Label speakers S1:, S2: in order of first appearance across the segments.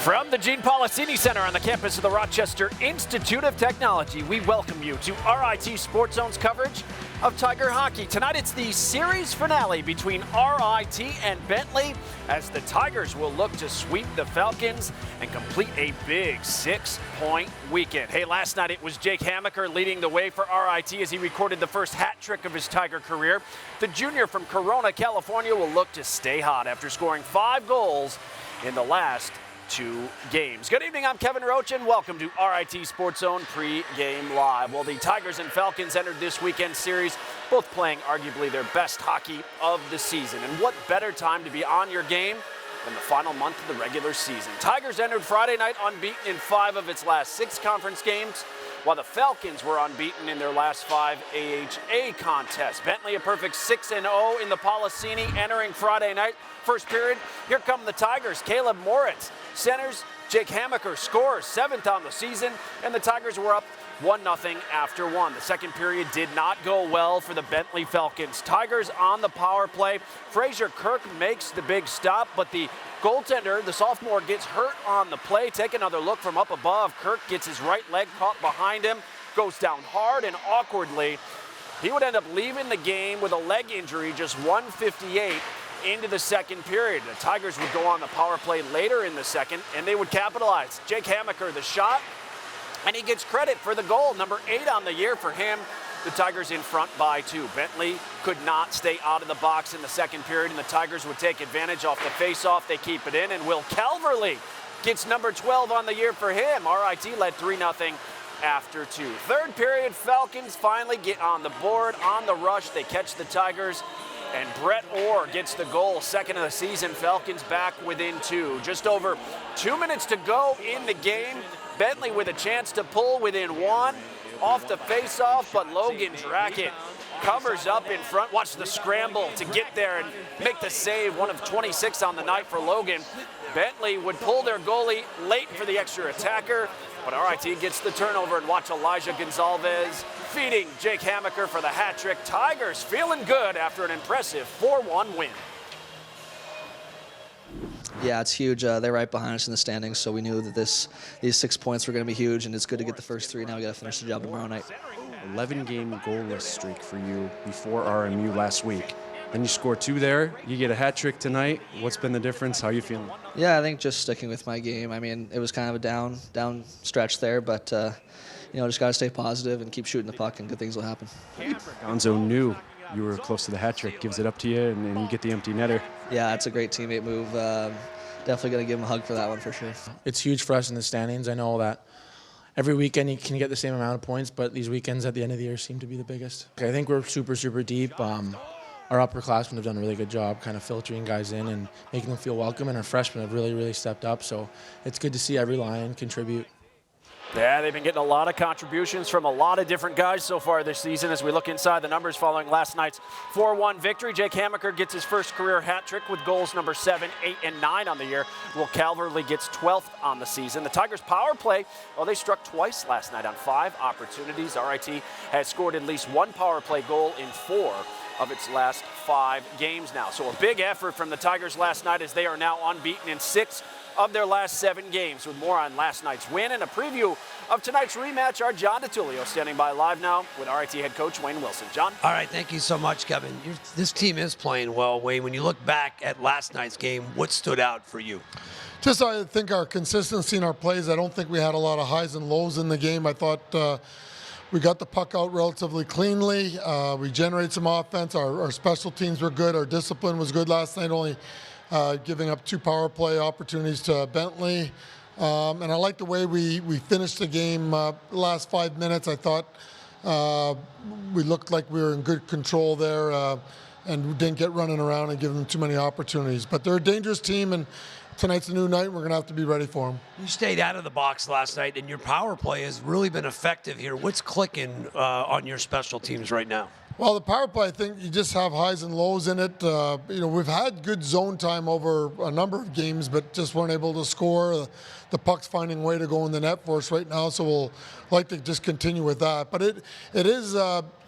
S1: From the Gene Policini Center on the campus of the Rochester Institute of Technology, we welcome you to RIT SportsZone's coverage of Tiger hockey. Tonight it's the series finale between RIT and Bentley as the Tigers will look to sweep the Falcons and complete a big 6-point weekend. Hey, last night it was Jake HAMACHER leading the way for RIT as he recorded the first hat trick of his Tiger career. The junior from Corona, California will look to stay hot after scoring 5 goals in the last 2 games. Good evening, I'm Kevin Roach, and welcome to RIT SportsZone Pregame Live. Well, the Tigers and Falcons entered this weekend series, both playing arguably their best hockey of the season. And what better time to be on your game than the final month of the regular season. Tigers entered Friday night unbeaten in 5 of its last 6 conference games, while the Falcons were unbeaten in their last 5 AHA contests. Bentley a perfect 6-0 in the Policini entering Friday night. First period, here come the Tigers. Caleb Moritz centers. Jake HAMACHER scores 7th on the season, and the Tigers were up 1-0 after 1. The second period did not go well for the Bentley Falcons. Tigers on the power play. Fraser Kirk makes the big stop, but the goaltender, the sophomore, gets hurt on the play. Take another look from up above. Kirk gets his right leg caught behind him, goes down hard and awkwardly. He would end up leaving the game with a leg injury just 1:58 into the second period. The Tigers would go on the power play later in the second, and they would capitalize. Jake HAMACHER, the shot, and he gets credit for the goal. Number 8 on the year for him. The Tigers in front by 2. Bentley could not stay out of the box in the second period, and the Tigers would take advantage off the face-off. They keep it in, and Will Calverley gets number 12 on the year for him. RIT led 3-0 after 2. Third period, Falcons finally get on the board. On the rush, they catch the Tigers, and Brett Orr gets the goal. Second of the season. Falcons back within 2. Just over 2 minutes to go in the game. Bentley with a chance to pull within 1 off the face-off, but Logan Drackett covers up in front. Watch the scramble to get there and make the save, one of 26 on the night for Logan. Bentley would pull their goalie late for the extra attacker, but RIT gets the turnover, and watch Elijah Gonzalez feeding Jake HAMACHER for the hat trick. Tigers feeling good after an impressive 4-1 win.
S2: Yeah, it's huge. They're right behind us in the standings, so we knew that these 6 points were going to be huge, and it's good to get the first 3. Now we got to finish the job tomorrow night.
S3: 11-game goalless streak for you before RMU last week. Then you score 2 there. You get a hat trick tonight. What's been the difference? How are you feeling?
S2: Yeah, I think just sticking with my game. I mean, it was kind of a down stretch there, but just got to stay positive and keep shooting the puck, and good things will happen.
S3: Gonzo knew you were close to the hat trick, gives it up to you, and you get the empty netter.
S2: Yeah, it's a great teammate move. Definitely going to give him a hug for that one for sure.
S4: It's huge for us in the standings. I know that every weekend you can get the same amount of points, but these weekends at the end of the year seem to be the biggest. I think we're super, super deep. Our upperclassmen have done a really good job kind of filtering guys in and making them feel welcome, and our freshmen have really, really stepped up. So it's good to see every line contribute.
S1: Yeah, they've been getting a lot of contributions from a lot of different guys so far this season as we look inside the numbers following last night's 4-1 victory. Jake HAMACHER gets his first career hat trick with goals number 7, 8, and 9 on the year. Will Calverley gets 12th on the season. The Tigers' power play, well, they struck twice last night on 5 opportunities. RIT has scored at least 1 power play goal in 4 of its last 5 games now. So a big effort from the Tigers last night as they are now unbeaten in 6 of their last 7 games. With more on last night's win and a preview of tonight's rematch, our John DeTulio standing by live now with RIT head coach Wayne Wilson. John?
S5: All right, thank you so much, Kevin. This team is playing well, Wayne. When you look back at last night's game, what stood out for you?
S6: Just I think our consistency in our plays. I don't think we had a lot of highs and lows in the game. I thought we got the puck out relatively cleanly. We generated some offense. Our special teams were good. Our discipline was good last night, only giving up 2 power play opportunities to Bentley. And I like the way we finished the game. The last 5 minutes, I thought we looked like we were in good control there and we didn't get running around and give them too many opportunities. But they're a dangerous team, and tonight's a new night. We're going to have to be ready for them.
S5: You stayed out of the box last night, and your power play has really been effective here. What's clicking on your special teams right now?
S6: Well, the power play, I think you just have highs and lows in it. We've had good zone time over a number of games, but just weren't able to score. The puck's finding a way to go in the net for us right now, so we'll like to just continue with that. But it is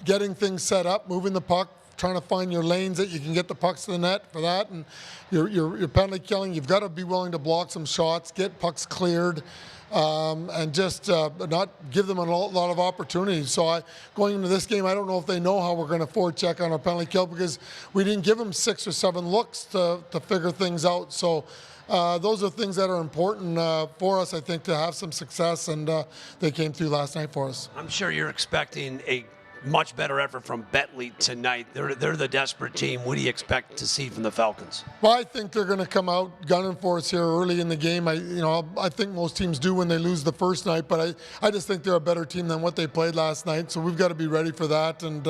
S6: getting things set up, moving the puck, trying to find your lanes that you can get the pucks to the net for that. And your penalty killing, you've got to be willing to block some shots, get pucks cleared, and just not give them a lot of opportunities. So going into this game, I don't know if they know how we're going to forecheck on our penalty kill because we didn't give them 6 or 7 looks to figure things out. So those are things that are important for us, I think, to have some success, and they came through last night for us.
S5: I'm sure you're expecting a much better effort from Bentley tonight. They're the desperate team. What do you expect to see from the Falcons?
S6: Well, I think they're going to come out gunning for us here early in the game. I think most teams do when they lose the first night, but I just think they're a better team than what they played last night. So we've got to be ready for that and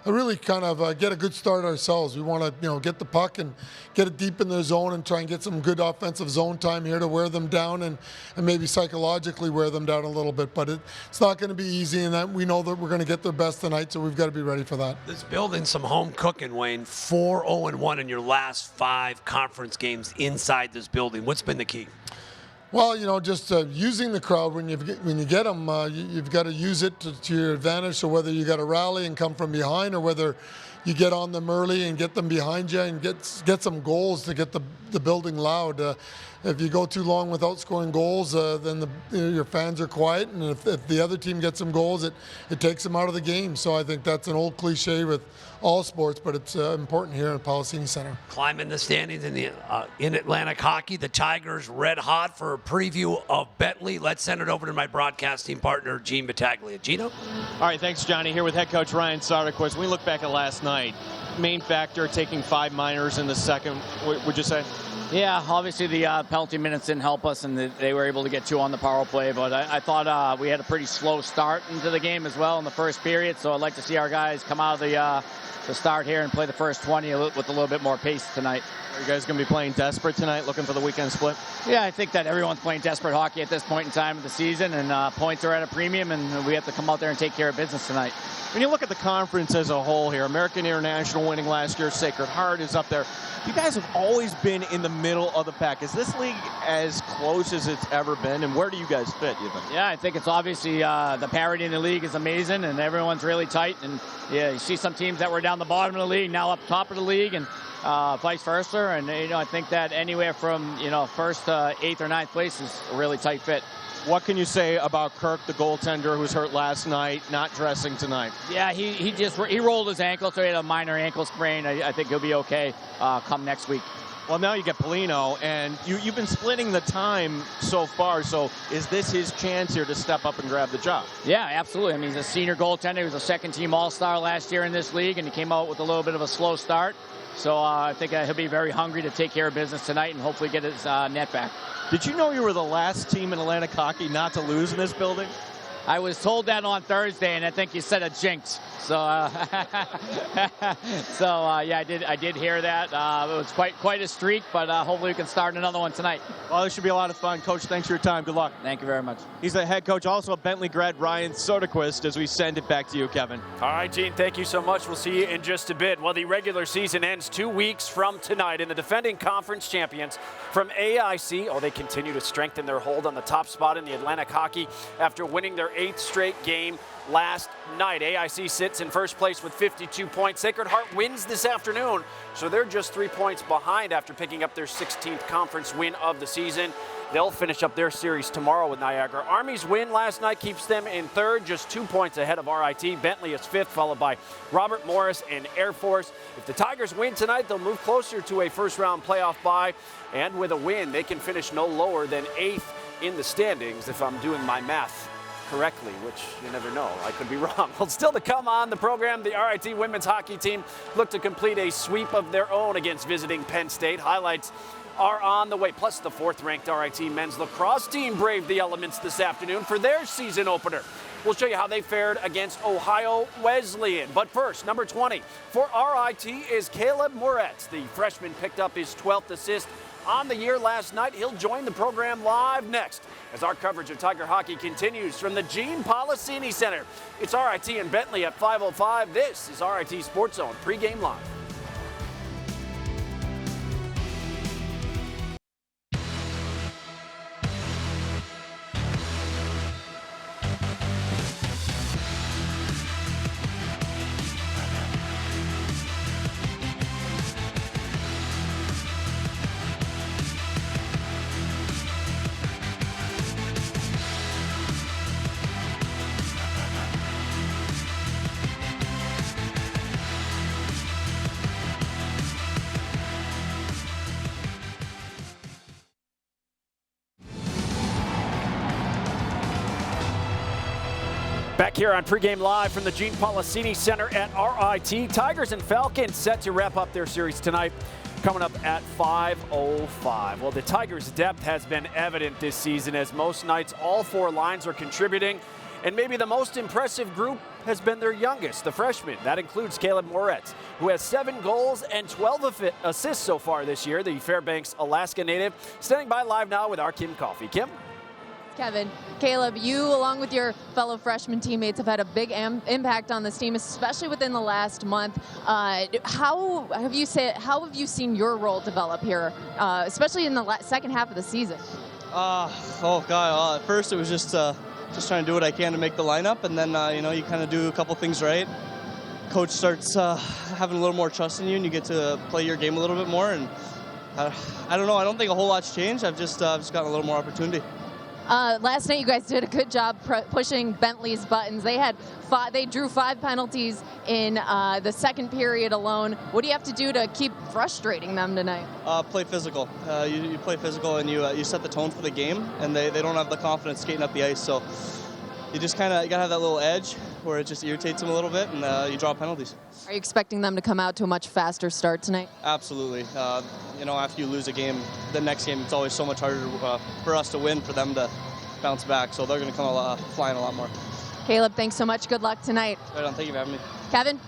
S6: really kind of get a good start ourselves. We want to get the puck and get it deep in their zone and try and get some good offensive zone time here to wear them down and maybe psychologically wear them down a little bit. But it's not going to be easy, and we know that we're going to get their best tonight, so we've got to be ready for that.
S5: This building some home cooking, Wayne. 4-0-1 in your last 5 conference games inside this building. What's been the key?
S6: Well, just using the crowd when you get them, you've got to use it to your advantage. So whether you got to rally and come from behind, or whether you get on them early and get them behind you and get some goals to get the building loud. If you go too long without scoring goals, then your fans are quiet, and if the other team gets some goals, it takes them out of the game. So I think that's an old cliche with all sports, but it's important here at Palacini Center.
S5: Climbing the standings in Atlantic hockey, the Tigers red hot for a preview of Bentley. Let's send it over to my broadcasting partner, Gene Battaglia. Gino?
S7: All right, thanks, Johnny. Here with head coach Ryan Sutter. Of course, when we look back at last night, main factor taking 5 minors in the second, would you say?
S8: Yeah, obviously the penalty minutes didn't help us, and they were able to get 2 on the power play. But I thought we had a pretty slow start into the game as well in the first period. So I'd like to see our guys come out of the start here and play the first 20 with a little bit more pace tonight.
S7: Are you guys going to be playing desperate tonight, looking for the weekend split?
S8: Yeah, I think that everyone's playing desperate hockey at this point in time of the season, and points are at a premium, and we have to come out there and take care of business tonight.
S7: When you look at the conference as a whole here, American International winning last year, Sacred Heart is up there. You guys have always been in the middle of the pack. Is this league as close as it's ever been, and where do you guys fit, you think?
S8: Yeah, I think it's obviously the parity in the league is amazing, and everyone's really tight. And yeah, you see some teams that were down the bottom of the league now up top of the league, and vice versa. And I think that anywhere from first to 8th or 9th place is a really tight fit.
S7: What can you say about Kirk, the goaltender, who's hurt last night, not dressing tonight?
S8: Yeah, he rolled his ankle, so he had a minor ankle sprain. I think he'll be okay come next week.
S7: Well, now you get Polino, and you've been splitting the time so far. So is this his chance here to step up and grab the job?
S8: Yeah, absolutely. I mean, he's a senior goaltender. He was a second-team All-Star last year in this league, and he came out with a little bit of a slow start. So I think he'll be very hungry to take care of business tonight and hopefully get his net back.
S7: Did you know you were the last team in Atlantic hockey not to lose in this building?
S8: I was told that on Thursday, and I think you said a jinx. So, yeah, I did hear that. It was quite a streak, but hopefully we can start another one tonight.
S7: Well, this should be a lot of fun. Coach, thanks for your time. Good luck.
S8: Thank you very much.
S7: He's the head coach, also a Bentley grad, Ryan Soderquist, as we send it back to you, Kevin.
S1: All right, Gene, thank you so much. We'll see you in just a bit. Well, the regular season ends 2 weeks from tonight, and the defending conference champions from AIC, they continue to strengthen their hold on the top spot in the Atlantic hockey after winning their 8th straight game last night. AIC sits in first place with 52 points. Sacred Heart wins this afternoon, so they're just 3 points behind after picking up their 16th conference win of the season. They'll finish up their series tomorrow with Niagara. Army's win last night keeps them in third, just 2 points ahead of RIT. Bentley is fifth, followed by Robert Morris and Air Force. If the Tigers win tonight, they'll move closer to a first-round playoff bye, and with a win, they can finish no lower than 8th in the standings, if I'm doing my math correctly, which you never know. I could be wrong. Well, still to come on the program, the RIT women's hockey team look to complete a sweep of their own against visiting Penn State. Highlights are on the way. Plus, the 4th-ranked RIT men's lacrosse team braved the elements this afternoon for their season opener. We'll show you how they fared against Ohio Wesleyan. But first, number 20 for RIT is Caleb Moretz. The freshman picked up his 12th assist on the year last night. He'll join the program live next as our coverage of Tiger hockey continues from the Gene Policini Center. It's RIT and Bentley at 5:05. This is RIT Sports Zone pregame live. Back here on Pregame Live from the Gene Policini Center at RIT. Tigers and Falcons set to wrap up their series tonight, coming up at 5:05. Well, the Tigers' depth has been evident this season, as most nights all four lines are contributing. And maybe the most impressive group has been their youngest, the freshman. That includes Caleb Moretz, who has 7 goals and 12 assists so far this year, the Fairbanks, Alaska native. Standing by live now with our Kim Coffey. Kim?
S9: Kevin, Caleb, you along with your fellow freshman teammates have had a big impact on this team, especially within the last month. How have you seen your role develop here, especially in the second half of the season?
S10: At first it was just trying to do what I can to make the lineup, and then you kind of do a couple things right. Coach starts having a little more trust in you, and you get to play your game a little bit more. And I don't know. I don't think a whole lot's changed. I've just gotten a little more opportunity.
S9: Last night you guys did a good job pushing Bentley's buttons. They drew 5 penalties in the second period alone. What do you have to do to keep frustrating them tonight?
S10: Play physical. You play physical, and you set the tone for the game, and they don't have the confidence skating up the ice. So you just you gotta have that little edge where it just irritates them a little bit, and you draw penalties.
S9: Are you expecting them to come out to a much faster start tonight?
S10: Absolutely. After you lose a game, the next game it's always so much harder for us to win, for them to bounce back. So they're going to come flying a lot more.
S9: Caleb, thanks so much. Good luck tonight.
S10: Right on. Thank you for having me.
S9: Kevin?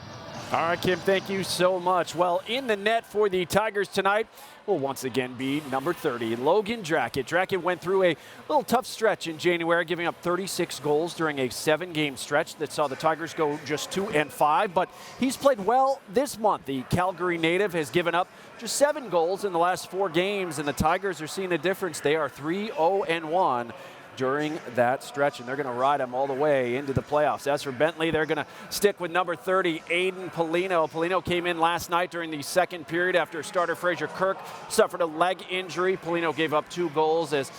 S1: All right, Kim, thank you so much. Well, in the net for the Tigers tonight will once again be number 30, Logan Drackett. Drackett went through a little tough stretch in January, giving up 36 goals during a 7-game stretch that saw the Tigers go just 2-5, but he's played well this month. The Calgary native has given up just 7 goals in the last 4 games, and the Tigers are seeing a difference. They are 3-0-1 during that stretch, and they're going to ride them all the way into the playoffs. As for Bentley, they're going to stick with number 30, Aiden Polino. Polino came in last night during the second period after starter Fraser Kirk suffered a leg injury. Polino gave up 2 goals as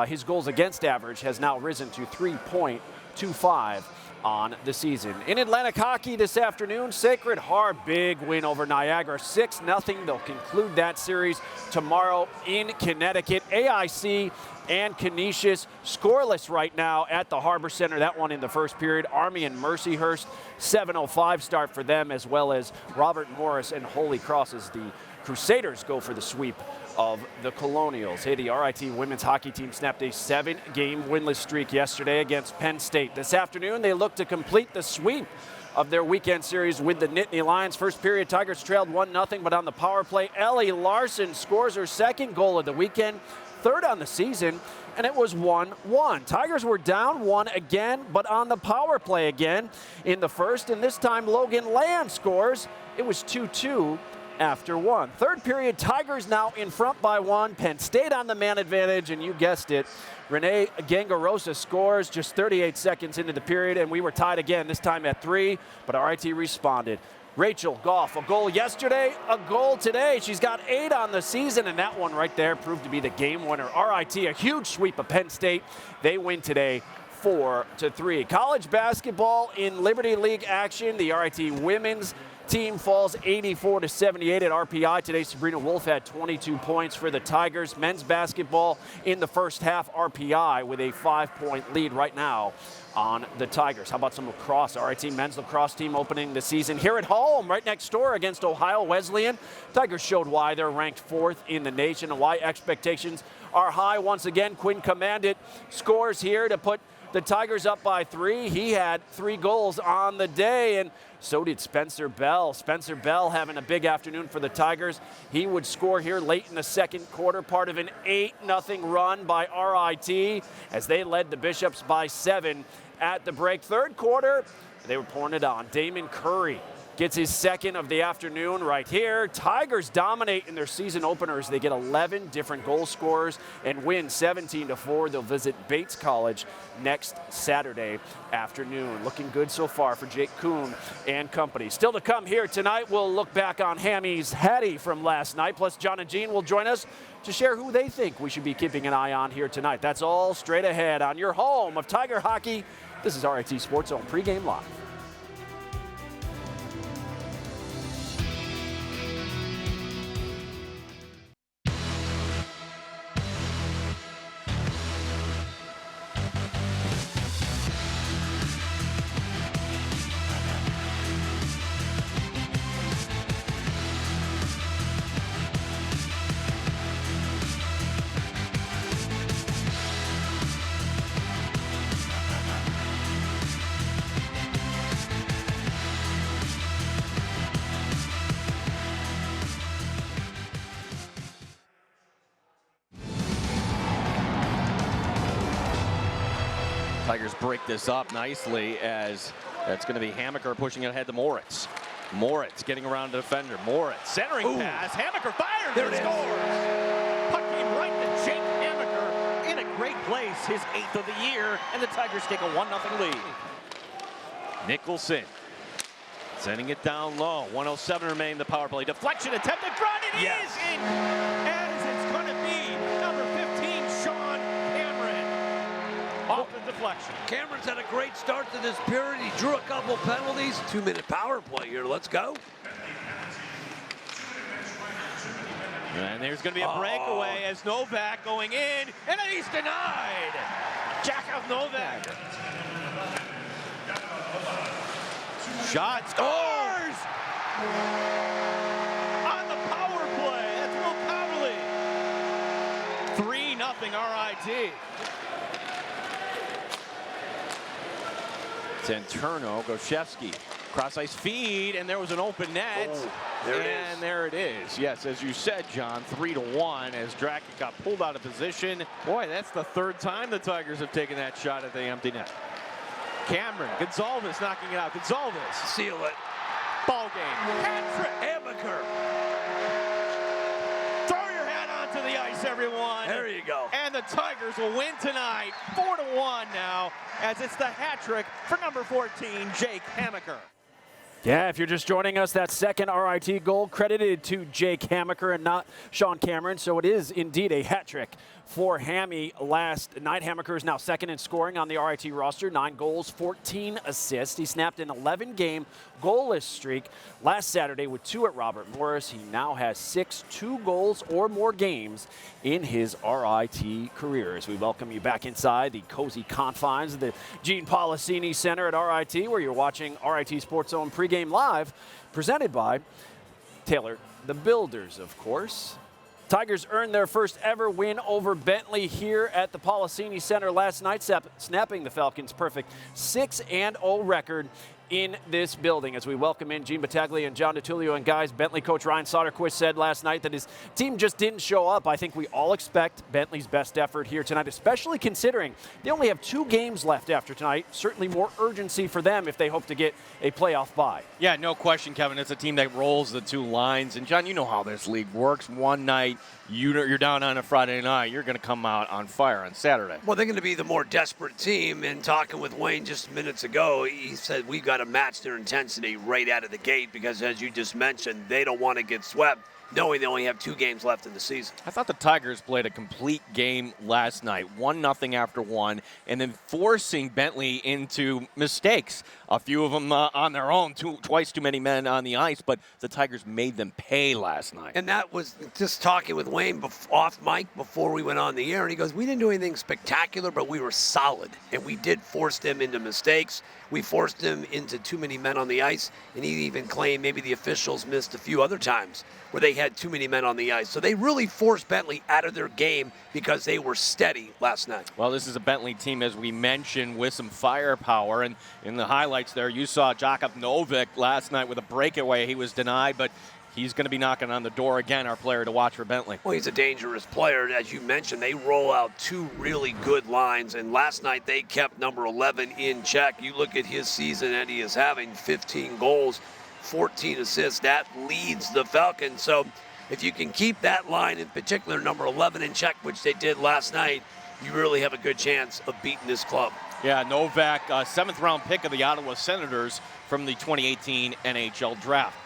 S1: his goals against average has now risen to 3.25 on the season. In Atlantic hockey this afternoon, Sacred Heart, big win over Niagara, 6-0. They'll conclude that series tomorrow in Connecticut. AIC and Canisius scoreless right now at the Harbor Center. That one in the first period. Army and Mercyhurst, 7:05 start for them, as well as Robert Morris and Holy Cross as the Crusaders go for the sweep of the Colonials. Hey, the RIT women's hockey team snapped a 7-game winless streak yesterday against Penn State. This afternoon, they look to complete the sweep of their weekend series with the Nittany Lions. First period, Tigers trailed 1-0, but on the power play, Ellie Larson scores her second goal of the weekend, 3rd on the season, and it was 1-1. Tigers were down 1 again, but on the power play again in the first, and this time Logan Land scores. It was 2-2 after 1. Third period, Tigers now in front by 1. Penn State on the man advantage, and you guessed it, Renee Gangarosa scores just 38 seconds into the period, and we were tied again, this time at 3, but RIT responded. Rachel Goff, a goal yesterday, a goal today. She's got 8 on the season, and that one right there proved to be the game winner. RIT, a huge sweep of Penn State. They win today 4-3. College basketball in Liberty League action. The RIT women's team falls 84-78 at RPI. Today, Sabrina Wolf had 22 points for the Tigers. Men's basketball in the first half, RPI with a 5-point lead right now on the Tigers. How about some lacrosse? RIT men's lacrosse team opening the season here at home, right next door against Ohio Wesleyan. Tigers showed why they're ranked 4th in the nation and why expectations are high. Once again, Quinn Commandit scores here to put the Tigers up by 3. He had 3 goals on the day, and so did Spencer Bell. Spencer Bell having a big afternoon for the Tigers. He would score here late in the second quarter, part of an 8-0 run by RIT as they led the Bishops by 7 at the break. Third quarter, they were pouring it on. Damon Curry gets his second of the afternoon right here. Tigers dominate in their season openers. They get 11 different goal scorers and win 17-4. They'll visit Bates College next Saturday afternoon. Looking good so far for Jake Kuhn and company. Still to come here tonight, we'll look back on Hammy's Hattie from last night. Plus, John and Jean will join us to share who they think we should be keeping an eye on here tonight. That's all straight ahead on your home of Tiger Hockey. This is RIT SportsZone Pregame Live. Tigers break this up nicely as that's going to be HAMACHER pushing it ahead to Moritz. Moritz getting around the defender. Moritz centering pass. HAMACHER fires
S5: There
S1: and
S5: it is.
S1: scores. Puck came right to Jake HAMACHER in a great place, his 8th of the year, and the Tigers take a 1-0 lead. Nicholson sending it down low. 1:07 remaining in the power play. Deflection attempted front. It is in, as it's going to be number 15, Sean Cameron. Off the deflection.
S5: Cameron's had a great start to this period. He drew a couple penalties. 2-minute power play here. Let's go.
S1: And there's going to be a breakaway as Novak going in, and then he's denied. Jakub Novak. Shot scores! On the power play. That's Will Powderly. 3-0 RIT. Santurno, Goshevsky, cross ice feed, and there was an open net. And there it is. Yes, as you said, John, 3-1 as Drakic got pulled out of position. Boy, that's the 3rd time the Tigers have taken that shot at the empty net. Cameron, Gonzalez knocking it out. Gonzalez.
S5: Seal it.
S1: Ball game. Patrick
S5: HAMACHER.
S1: Throw your hat onto the ice, everyone.
S5: There you go.
S1: And the Tigers will win tonight, 4-1 now, as it's the hat trick for number 14, Jake HAMACHER. Yeah, if you're just joining us, that second RIT goal credited to Jake HAMACHER and not Sean Cameron, so it is indeed a hat trick for Hammy last night. HAMACHER is now 2nd in scoring on the RIT roster, 9 goals, 14 assists. He snapped an 11-game goalless streak last Saturday with 2 at Robert Morris. He now has 6 2-goals or more games in his RIT career. As we welcome you back inside the cozy confines of the Gene Policini Center at RIT, where you're watching RIT SportsZone pregame live, presented by Taylor the Builders, of course. Tigers earned their first ever win over Bentley here at the Policini Center last night, snapping the Falcons' perfect 6-0 record in this building. As we welcome in Gene Battaglia and John DiTullio, and guys, Bentley coach Ryan Soderquist said last night that his team just didn't show up. I think we all expect Bentley's best effort here tonight, especially considering they only have 2 games left after tonight. Certainly more urgency for them if they hope to get a playoff bye.
S11: Yeah, no question, Kevin. It's a team that rolls the 2 lines. And, John, you know how this league works. One night, you're down on a Friday night. You're going to come out on fire on Saturday.
S5: Well, they're going to be the more desperate team. And talking with Wayne just minutes ago, he said we've got to match their intensity right out of the gate because, as you just mentioned, they don't want to get swept, knowing they only have 2 games left in the season.
S11: I thought the Tigers played a complete game last night, 1-0 after 1, and then forcing Bentley into mistakes. A few of them on their own, twice too many men on the ice, but the Tigers made them pay last night.
S5: And that was just talking with Wayne off mic before we went on the air, and he goes, we didn't do anything spectacular, but we were solid, and we did force them into mistakes. We forced them into too many men on the ice, and he even claimed maybe the officials missed a few other times where they had too many men on the ice. So they really forced Bentley out of their game because they were steady last night.
S11: Well, this is a Bentley team, as we mentioned, with some firepower. And in the highlights there, you saw Jakub Novak last night with a breakaway. He was denied, but he's going to be knocking on the door again, our player to watch for Bentley.
S5: Well, he's a dangerous player. As you mentioned, they roll out 2 really good lines, and last night they kept number 11 in check. You look at his season, and he is having 15 goals, 14 assists. That leads the Falcons. So if you can keep that line, in particular number 11 in check, which they did last night, you really have a good chance of beating this club.
S11: Yeah, Novak, 7th-round pick of the Ottawa Senators from the 2018 NHL Draft.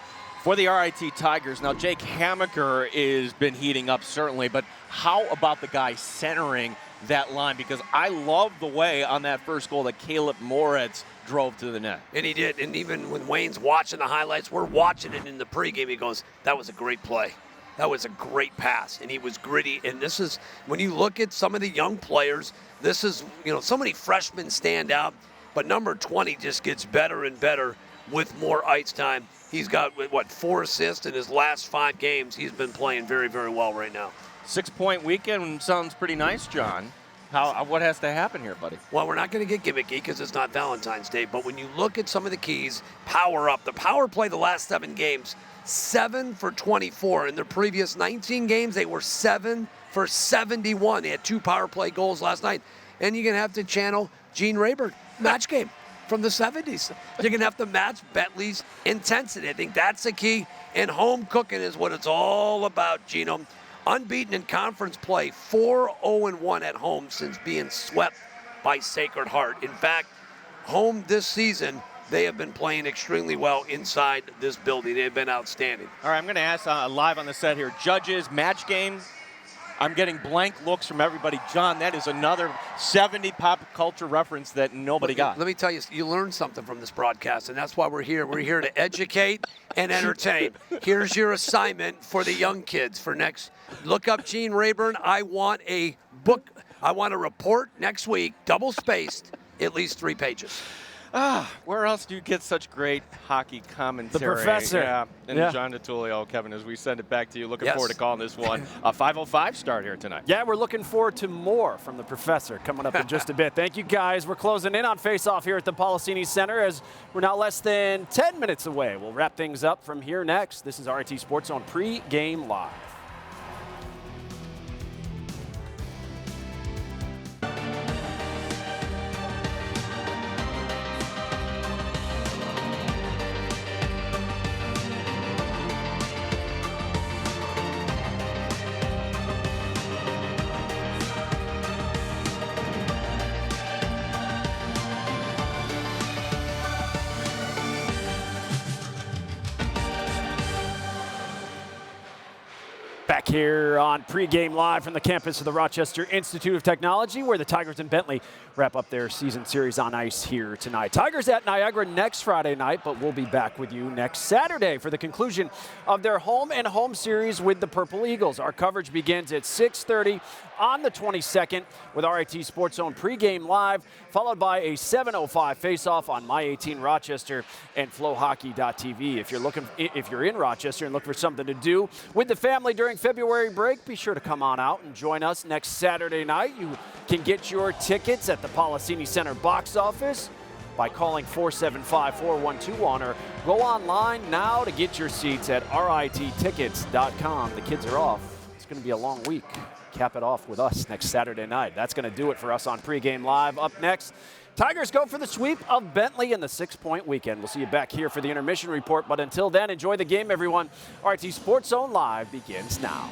S11: For the RIT Tigers, now Jake HAMACHER has been heating up certainly, but how about the guy centering that line? Because I love the way on that first goal that Caleb Moritz drove to the net.
S5: And he did, and even when Wayne's watching the highlights, we're watching it in the pregame, he goes, that was a great play. That was a great pass, and he was gritty. And this is, when you look at some of the young players, this is, so many freshmen stand out, but number 20 just gets better and better with more ice time. He's got, 4 assists in his last 5 games. He's been playing very, very well right now.
S11: 6-point weekend sounds pretty nice, John. What has to happen here, buddy?
S5: Well, we're not going to get gimmicky because it's not Valentine's Day, but when you look at some of the keys, power up. The power play the last 7 games, 7 for 24. In their previous 19 games, they were 7 for 71. They had 2 power play goals last night. And you're going to have to channel Gene Rayburn, match game from the 70s. You're going to have to match Bentley's intensity. I think that's the key. And home cooking is what it's all about, Gino. Unbeaten in conference play, 4-0-1 at home since being swept by Sacred Heart. In fact, home this season, they have been playing extremely well inside this building. They've been outstanding.
S11: All right, I'm going to ask live on the set here, judges, match game. I'm getting blank looks from everybody. John, that is another 70 pop culture reference that nobody got.
S5: Let me tell you, you learned something from this broadcast, and that's why we're here. We're here to educate and entertain. Here's your assignment for the young kids for next. Look up Gene Rayburn. I want a book. I want a report next week, double-spaced, at least 3 pages.
S11: Where else do you get such great hockey commentary?
S1: The professor.
S11: Yeah, and
S1: Yeah.
S11: John DeTulio, Kevin, as we send it back to you. Looking
S5: Yes.
S11: forward to calling this one. A 5:05 start here tonight.
S1: Yeah, we're looking forward to more from the professor coming up in just a bit. Thank you, guys. We're closing in on face-off here at the Policini Center as we're now less than 10 minutes away. We'll wrap things up from here next. This is RIT SportsZone Pre-Game Live. Back here on Pregame Live from the campus of the Rochester Institute of Technology, where the Tigers and Bentley wrap up their season series on ice here tonight. Tigers at Niagara next Friday night, but we'll be back with you next Saturday for the conclusion of their home series with the Purple Eagles. Our coverage begins at 6:30 on the 22nd with RIT SportsZone Pregame Live, followed by a 7:05 face-off on My18 Rochester and FlowHockey.tv. If you're in Rochester and look for something to do with the family during February break, be sure to come on out and join us next Saturday night. You can get your tickets at the Policini Center box office by calling 475-4121 or go online now to get your seats at rittickets.com. The kids are off. It's going to be a long week. Cap it off with us next Saturday night. That's going to do it for us on Pregame Live. Up next, Tigers go for the sweep of Bentley in the 6-point weekend. We'll see you back here for the intermission report, but until then, enjoy the game, everyone. RIT SportsZone Live begins now.